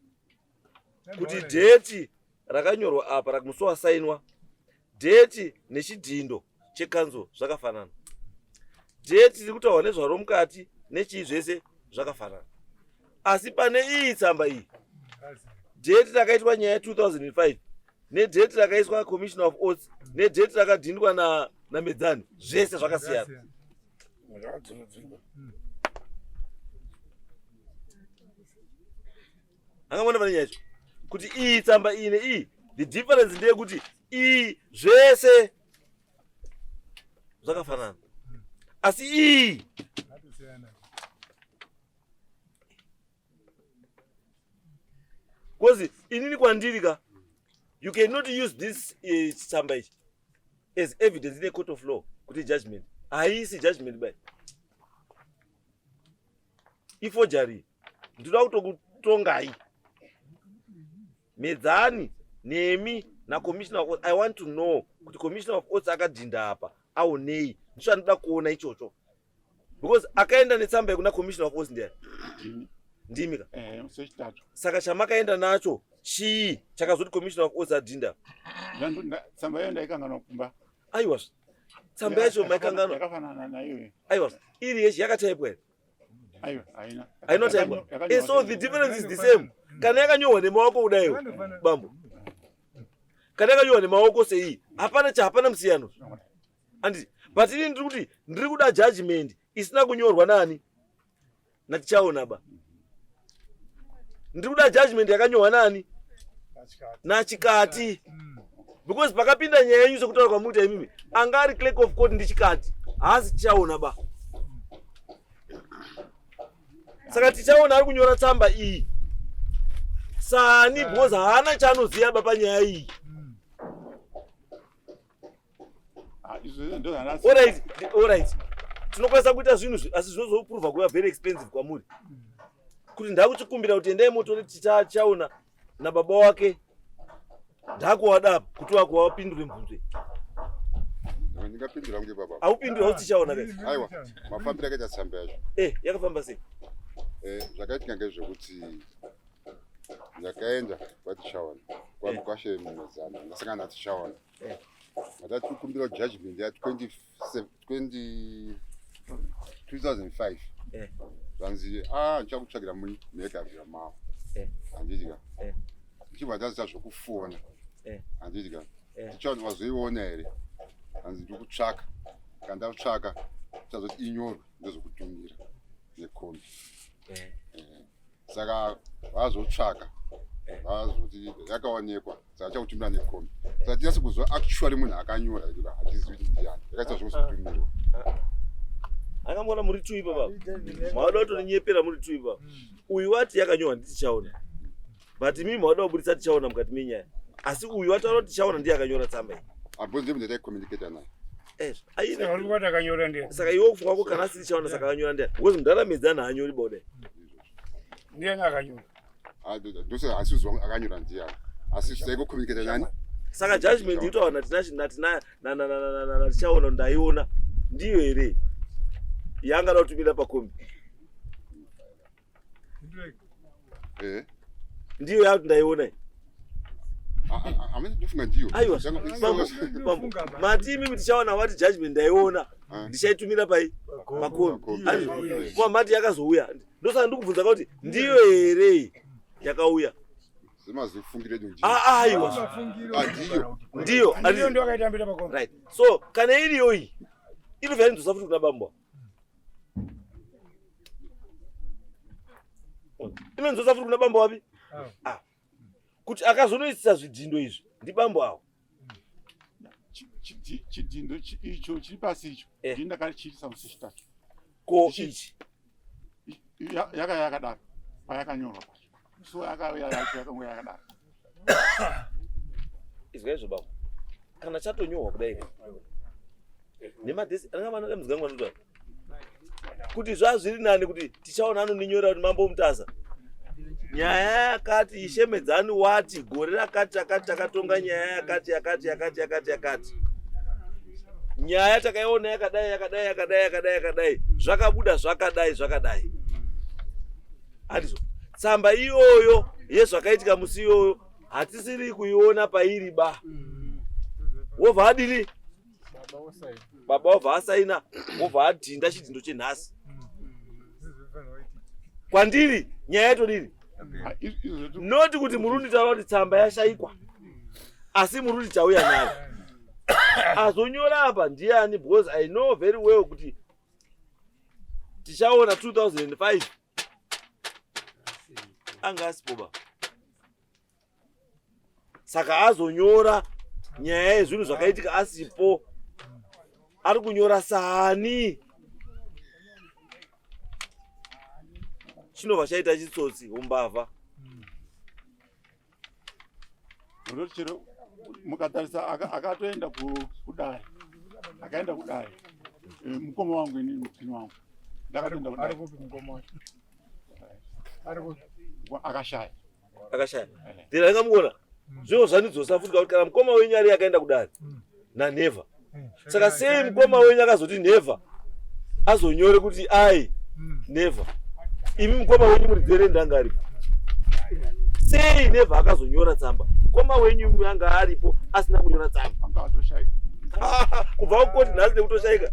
kuti dheti rakanyorwa apa ramusi wasainwa dheti nechidhindo chekanzo zvakafanana dheti riri kutaurwa nezvaro mukati nechii zvese zvakafanana asi pane iyi tsamba iyi dheti rakaitwa nyaya 2005 nedheti rakaiswa commissioner of oaths nedheti rakadhindwa namedzani zvese zvakasiyana Hangamona pane nyacho. Kuti iyi tsamba ine iyi. The difference ndeye kuti iyi zvese zvakafanana. Asi iyi because inini kwandirika, you cannot use this tsamba ichi as evidence in a court of law kuti judgment. Haisi judgment by. Ifojari. Ndoda kutokutongai. Medzani nemi na commissioner of courts. I want to know kuti commissioner of courts akadhinda apa aonei. Ndisho anoda kuona ichocho. Because akaenda netsamba kuna commissioner of courts ndiye. Ndimika. Sechitatu. Saka chamakaenda nacho chii chakazoti commissioner of courts adhinda. Tsamba yayo ndaikanganwa kumba. Aiwa. Tsamba yacho maikanganwa. Yakafanana nayo. Aiwa. Iri yechi yakataipwa here. Aiwa, haina. Haina taipwa. So the difference is the same. Kana yakanyorwa nemaoko kudaiwo. Bambo. Kana yakanyorwa nemaoko sei. Hapana musiyano. Andi but ini ndiri kuti ndiri kuda judgment isina kunyorwa nani? Natichaona ba. Ndiri kuda judgment yakanyorwa nani? Nachikati. Because pakapinda nyaya yenyu sekutaura kwamuita imimi angari clerk of court ndichikati haasi tichaona ba. Saka tichaona ari kunyora tsamba iyi sani because haana chaanoziva ba panyaya iyi. Alright. Tinokwanisa kuita zvinhu asi zvinozoprova kuva very expensive kwamuri. Kuti ndakuchikumbira kuti endai motore tichaona nababa wake ndakuwada kuti wakuwapindure mvunzo. Ndingapindura kunge baba. Aupindura kuti tichaona kai. Aiwa, mafambira akaita tsamba yacho. Yakafamba sei? Zvakaitika ngezvekuti ndakaenda kwatichaona kwamukashe mumezana ndasangana natichaona matati kukumbira judgment ya 2005 vanzi ndichakutsvagira munekavira mavo handitika ndichibva ndazita zvokufona handitika tichaona wazoiona here hanzi ndiri kutsvaka kandakutsvaka tichazoti inyorwe ndezokutumira nekombi saka vazotsvaka vazoti yakaonekwa saka chakutumira nekombi saka tinyatsi kuzwa actually munhu akanyora hatizivi kuti ndiani yakaita zvokuzotumirwa. Akamona muri tu ipa baba. Mawada kutonyepera muri tu ipa. Uyu wati yakanyorwa nditichaona. But mimi mawada kubudisa tichaona mukati menyaya. Asi uyu wataura tichaona ndiye akanyora tsamba iyi. Abonze munhu communicate naye. Aina uri kwati akanyora ndiye. Saka iwe kufunga ko kana tichaona saka akanyora ndiye. Because ndaramedzana hanyori bode. Ndiye akanyora. Ndose asizwa akanyora ndiye. Asisai ko communicate nani? Saka judgment itowana tina na tichaona ndaiona. Ndiyo here. Yanga notumira pakombi. Ndiyo yakuti ndaiona. Amene ndifunga ndiyo. Aiwa. Bambo. Mati mimi tichaona wati judgment ndaiona. Ndichaitumira pai pakombi. Kwa mati yakazouya. Ndosa ndikubvunza kuti ndiyo here yakauya. Zimazifungire ndiyo. Aiwa. Ndiyo. Ndiyo ndio akaitambira pakombi. Right. So kana iriyo iyi. Iri veri ndosafuti kuna bambo. Ino nzosafuti kuna bambo wapi? Kuti akazonoisisa zvidhindo izvi ndi bambo awo. Chidhindo icho chiri pasi icho ndindakachitisa musechitatu. Ko ichi yakadaro payakanyorwa pacho. So yakauya yacho yakangoya yakadaro. Izwa izvo bambo. Kana chatonyorwa kudai nemadhesi angamana muzangu anotaura kuti zvazviri nani kuti tichaona anoninyora kuti mambo Mutasa nyaya yakati ishemedzani wati gore rakati takatonga nyaya yakati nyaya takaiona yakadai zvakabuda zvakadai handizvo tsamba iyoyo yezvakaitika musi iyoyo hatisiri kuiona pairi ba wobva adini baba wabva asaina wobva adhinda chidhindo chenhasi kwandiri nyaya yatodini noti kuti murundi taura kuti tsamba yashayikwa asi murundi chauya nayo azonyora apa ndiani because I know very well kuti tichaona 2005 anga asipo ba saka azonyora nyaya yezvinhu zvakaitika asipo. Ari kunyora sani. Chinobva chaita chitsotsi umbavha. Unoti chero mukatarisa akatoenda kudai. Akaenda kudai. Mukoma wangu ini mutini wangu. Ndakatoenda kudai. Ari kupi mukoma wacho? Ari kupi? Akashaya. Ndira ngamuona. Zvo zvanizosafutika kuti kana mukoma wenyu ari akaenda kudai. Na never. Saka sei mukoma wenyu akazoti never. Azonyore kuti ai never. Imi mukoma wenyu muri dzere ndangari. Sei never akazonyora tsamba. Mukoma wenyu anga aripo asina kunyora tsamba. Anga atoshaika. Kubva kukoti nhasi nekutoshaika.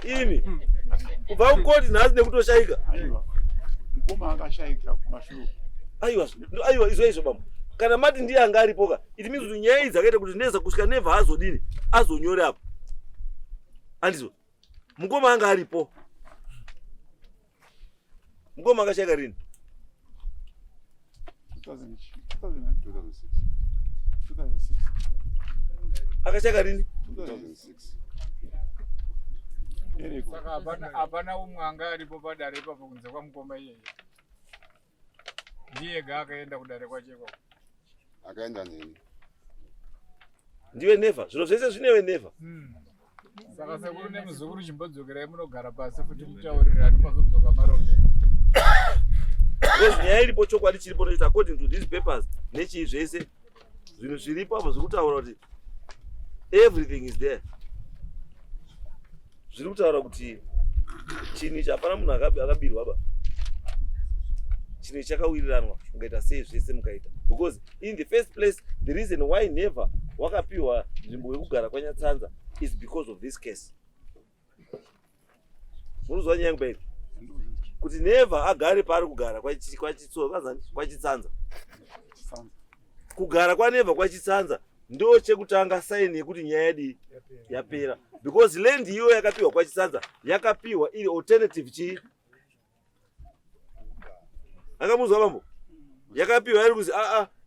Imi. Kubva kukoti nhasi nekutoshaika. Aiwa. Mukoma akashaika kumashure. Aiwa izvo bambo. Kana mati ndiye anga aripoka, it means kuti nyaya idzi dzakaita kuti neza kusvika never azodini, azonyore apo. Andizvo. Mukoma anga aripo. Mukoma akashayika rini? 2006. Akashayika rini? 2006. Saka hapana umwe anga aripo padare ipapo kunze kwamukoma iyeye. Ndiye ega akaenda kudare kwachekwa. Akaenda nini? Ndiwe never. Zviro zvese zvinewe never. Saka sekuru nemuzukuru chimbodzokerai munogara pasi futi mutaurirani pazodzoka maronge. Because nyaya iripo chokwadi chiripo noita according to these papers nechii zvese zvinhu zviripo apo zvirikutaura kuti everything is there. Zviri kutaura kuti chini chapana munhu akabirwa ba. Chini chakawiriranwa mukaita sei zvese mukaita. Because in the first place the reason why never wakapiwa nzvimbo yekugara kwanyatsanza is because of this case. Munozwa nyaya ngubairi kuti never agare pari kugara kwachitsanza. Kugara kwanever kwachitsanza ndo chekutanga sign yekuti nyaya yedu yapera. Because land iyo yakapiwa kwachitsanza yakapiwa iri alternative chi. Akamuzwa bambo. Yakapiwa iri kuzi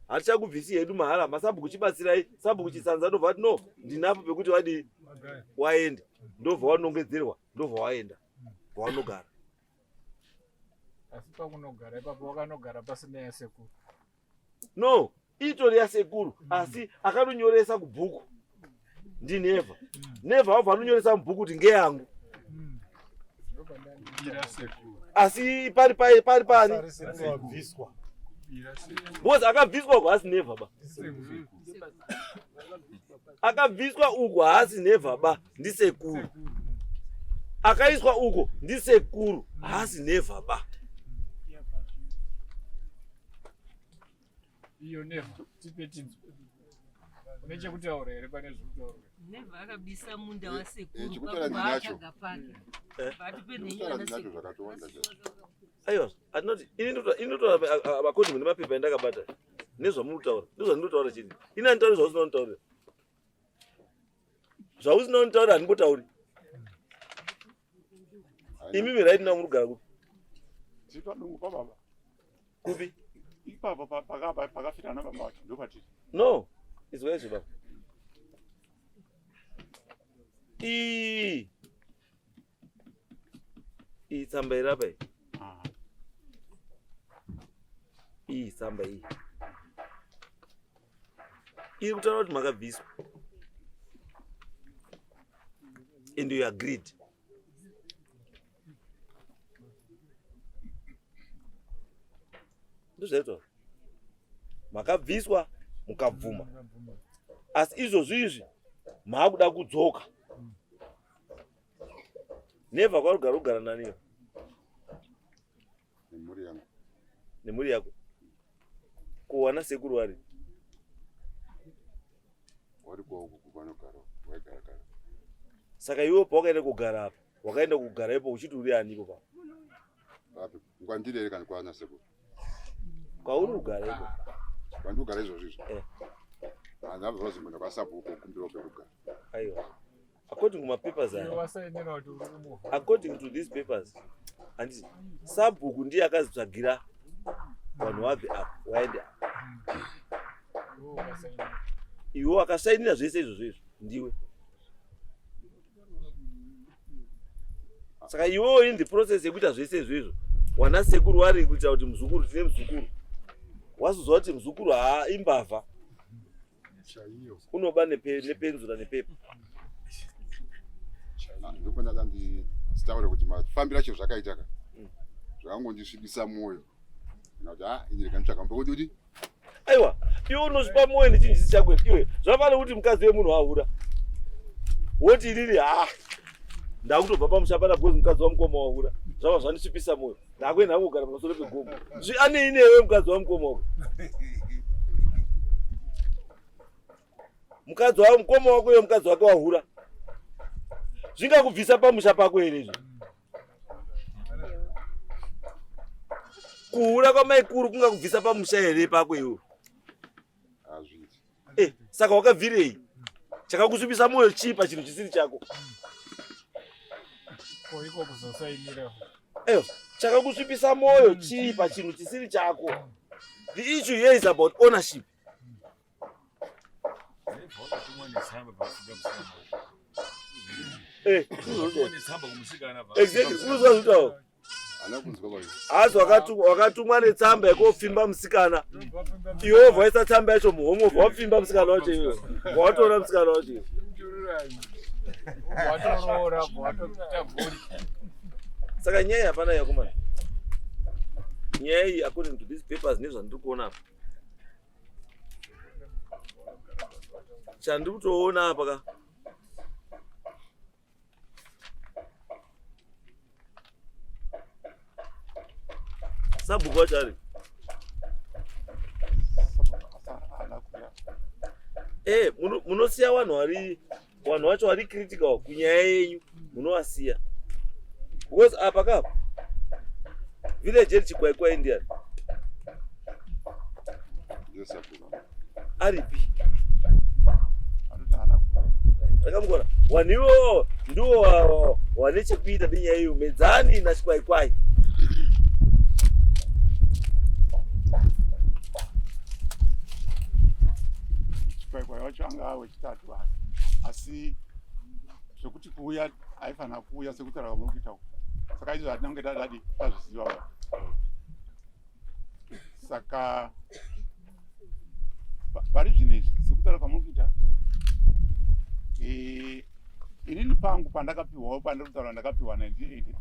hatichakubvisi hedu mahala masabhuku chibatsirai sabhuku chitsanza ndobva ati no ndinapo pekuti wadi waenda ndobva wanongedzerwa ndobva waenda wanogara. Asi pakunogara ipapo wakanogara pasina yasekuru. No, itori yasekuru asi akanonyoresa kubhuku ndi never. Never wabva anonyoresa mubhuku kuti ngeyangu. Asi pari pani Because akabviswa uko hasi never ba. Akabviswa uko hasi never ba ndisekuru. Akaiswa uko ndisekuru hasi never ba. Iyo never tipetinzo. Uneche kutaura here pane zvekutaura. Never akabisa munda wasekuru. Chikutaura ndinacho. Batipe nenyana sekuru. Aiwa, atinoti inotora according nemapepa endakabata nezvamunotaura ndozvandinotaura chini. Ini handitauri zvausinonitaurira. Zvausinonitaurira handingotauri. Imimi right now murikugara kupi? Chipadungu pababa. Kupi? Ipapa pakafita na baba wacho ndo patiri. No, it's where baba. Tsamba irapa iyi. Iyi tsamba iyi. Iri kutaura kuti makabviswa. And you agreed. Ndozvaitwa. Makabviswa mukabvuma. Asi izvozvi maakuda kudzoka. Never kwarugara kugara naniyo. Nemuri yako. Kuwana sekuru wari. Wari kwa huko kuvanogara waigara. Saka iwe pawakaenda kugara apa. Wakaenda kugara ipo uchiti uri anipo pa. Papi, ngwandire kana kwana sekuru. Kwauri kugara ipo. Kwandugara izvozvo. Ana vazi munhu vasabuko kumbiro kugara. Aiwa. According to my papers, according to these papers, and sabhuku ndiye akazitsvagira vanhu vabve apa waende apa. iwe wakasainira zvese izvozvo ndiwe. Saka iwewo in the process yekuita zvese izvozvo wana sekuru wari kuita kuti muzukuru tine muzukuru wazozwa kuti muzukuru imbavha unoba nepenzura nepepa. Ndofanira nditaure kuti mafambiro acho zvakaita ka zvakangondisvibisa mwoyo kuti ini rekanitsvaka mbokuti kuti aiwa iwe unosvipa mwoyo nechinhu chako iwe zvakafanira kuti mukadzi wemunhu aura woti inini ndakutobva pamusha pana bhozi mukadzi wamukoma waura zvava zvandisvipisa mwoyo ndakuenda hangu kugara pamusoro pegomo anei newe mukadzi wamukoma wako mukadzi wamukoma wako iwe mukadzi wake wahura zvingakubvisa pamusha pako here izvo? Kuhura kwamaikuru kungakubvisa pamusha here pako iwe? Saka wakabvirei? Chakakusvipisa mwoyo chii pachinhu chisiri chako? Chakakusvipisa mwoyo chii pachinhu chisiri chako? The issue here is about ownership. Exactly. Asi wakatumwa netsamba yekofimba musikana. Iwe wabvaisa tsamba yacho muhomwe wafimba musikana wacho iwe. Watoona musikana wacho iwe. Saka nyaya hapana yakomana. Nyaya iyi according to these papers nezvandiri kuona apa. Chandiri kutoona apa ka. Sabhuku wacho ari? Munosiya vanhu vacho vari critical kunyaya yenyu munovasiya. Because apa kapa village eri chikwaikwai ndiani? Aripi? Ndakamugona waniwo ndiwo wane chekuita nenyaya iyo medzani nachikwaikwai. Chikwaikwai wacho anga wechitatu asi zvekuti kuuya aifanira kuuya sekutaura kwamuri kuita. Saka izvo hatinenge tadadi tazviziva. Saka vari zvinezvi sekutaura kwamuri kuita inini pangu pandakapiwawo pandiri kutaura ndakapiwa 1983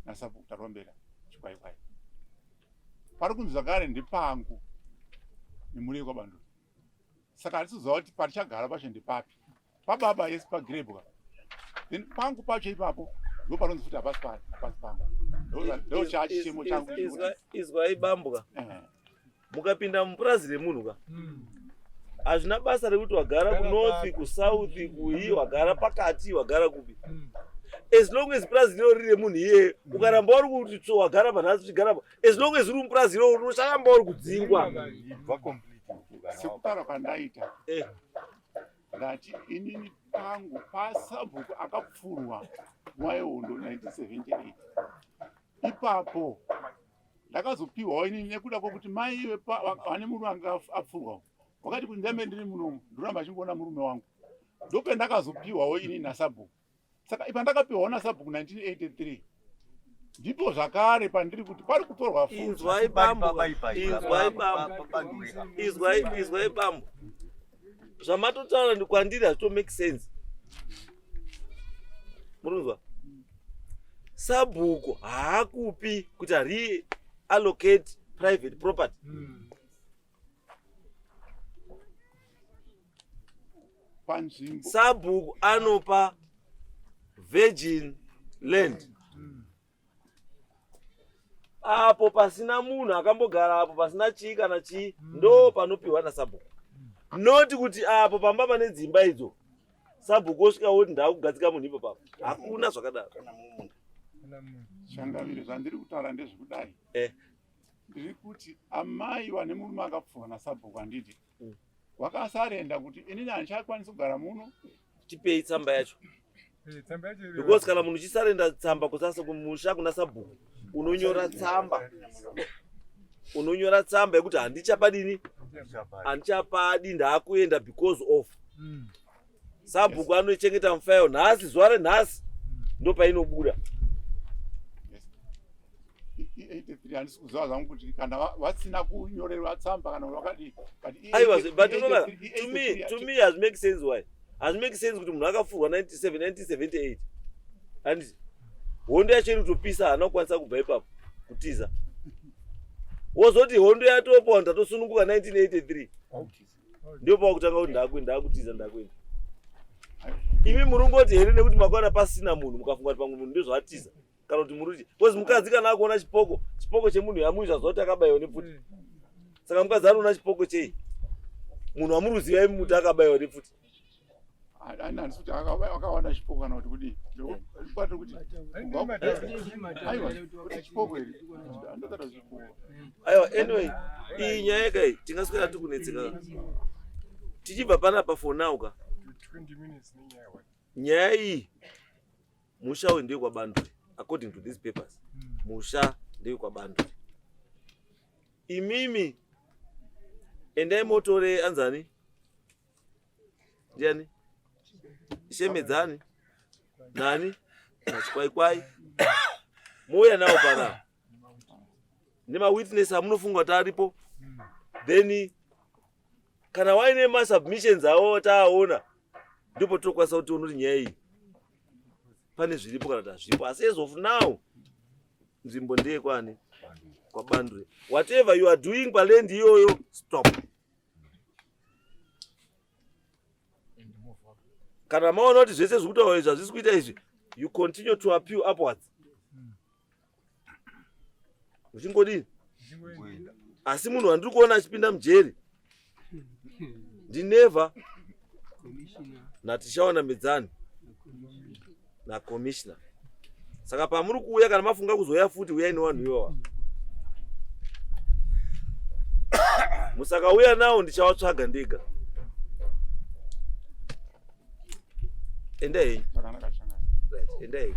naSabhuku Tarombera Chikwaikwai. Pari kunzi zvakare ndipangu nemuriwo kwaBanduru. Saka hatisizoziva kuti patichagara pacho ndipapi. Pababa yesi paGirebwa. Then pangu pacho ipapo ndo panonzi futi hapasi pangu. Ndo chachichemo changu. Izwa ibambuka. Mukapinda mupurazi remunhu ka. Hazvina basa rekuti wagara kunorth, kusouth, kuhii, wagara pakati, wagara kupi. As long as purazi riro riri remunhu iye, ukaramba uri kuti wagara panhasi uchigara pa. As long as uri mupurazi riro unochakamba uri kudzingwa. Sekutaura kwandaita. Ndati inini pangu paSabhuku akapfurwa nguva yehondo 1978. Ipapo ndakazopiwawo inini nekuda kwokuti mai iwe vane murume anga apfurwa. Wakati kuti ndembe ndiri munomu ndoramba achingoona murume wangu. Ndopendakazopiwawo inini naSabhuku. Saka ipandakapiwawo naSabhuku 1983 ndipo zvakare pandiri kuti pari kutorwa Izwa ibambo. Zvamatotaura kwandiri hazvito make sense. Murunzwa? Sabhuku haakupi kuti re-allocate private property. Sabhuku anopa virgin land. Apo pasina munhu akambogara apo pasina chii kana chii ndo panopiwa naSabhuku. Noti kuti apo pamba pane dzimba idzo Sabhuku osvika oti ndakugadzika munhu ipapo. Hakuna zvakadaro. Shangavire zvandiri kutaura ndezvekudai. Ndiri kuti amai vane murume akapfurwa naSabhuku handiti. Wakasarenda kuti inini handichakwanisi kugara muno. Tipei tsamba yacho. Because kana munhu uchisarenda tsamba kusasa kumusha kuna Sabhuku unonyora tsamba. Unonyora tsamba yekuti handichapadini Andichapadi ndaakuenda because of sabhuku anochengeta mufayo nhasi zuva renhasi ndo painobuda. 83 handisi kuziva zvangu kuti kana vasina kunyorerwa tsamba kana vakadi aiwa but to me has make sense. Why has make sense kuti munhu akafurwa 1978 and hondo yacho iri kutopisa haana kukwanisa kubva ipapo kutiza wozoti hondo yatopa ndatosununguka 1983 ndio pakutanga kuti ndakutiza ndakwenda. Imi murungoti here nekuti makwana pasina munhu mukafunga kuti pamwe munhu ndozvatiza kana kuti muruti kozi mukadzi kana akuona chipoko chemunhu yamuizva zoti akabayiwa nepfuti saka mukadzi anoona chipoko chei munhu wamuruziva imi muti akabayiwa nepfuti handisi kuti akawana chipoko kana kuti kudii kwati kuti aiwa kuti chipoko iri andotata chipoko aiwa. Anyway iyi nyaya yega iyi tingaswera tikunetseka tichibva panapa for now ka 20 minutes nyaya iyi musha uyu ndewekwabandure according to these papers. Musha ndewekwabandure. Imimi endai motore anzani ndiani shemedzani nani nachikwaikwai mouya nawo pana nemawitness amunofunga kuti aripo, then kana waine masubmissions awo taaona ndipo tokwanisa kuti tione kuti nyaya iyi pane zviripo kana kuti hazvipo. Asi as of now nzvimbo ndeye kwani kwabandure. Whatever you are doing paland iyoyo stop. Kana maona kuti zvese zvekutaura izvi hazvisi kuita izvi, you continue to appeal upwards. Uchingodini? Asi munhu wandiri kuona achipinda mujeri ndinevha natichaona medzani na commissioner. Saka pamuri kuuya kana mafunga kuzoya futi uyai nevanhu iwawa. Musakauya nawo ndichawatsvaga ndega. Endai. Right, endai.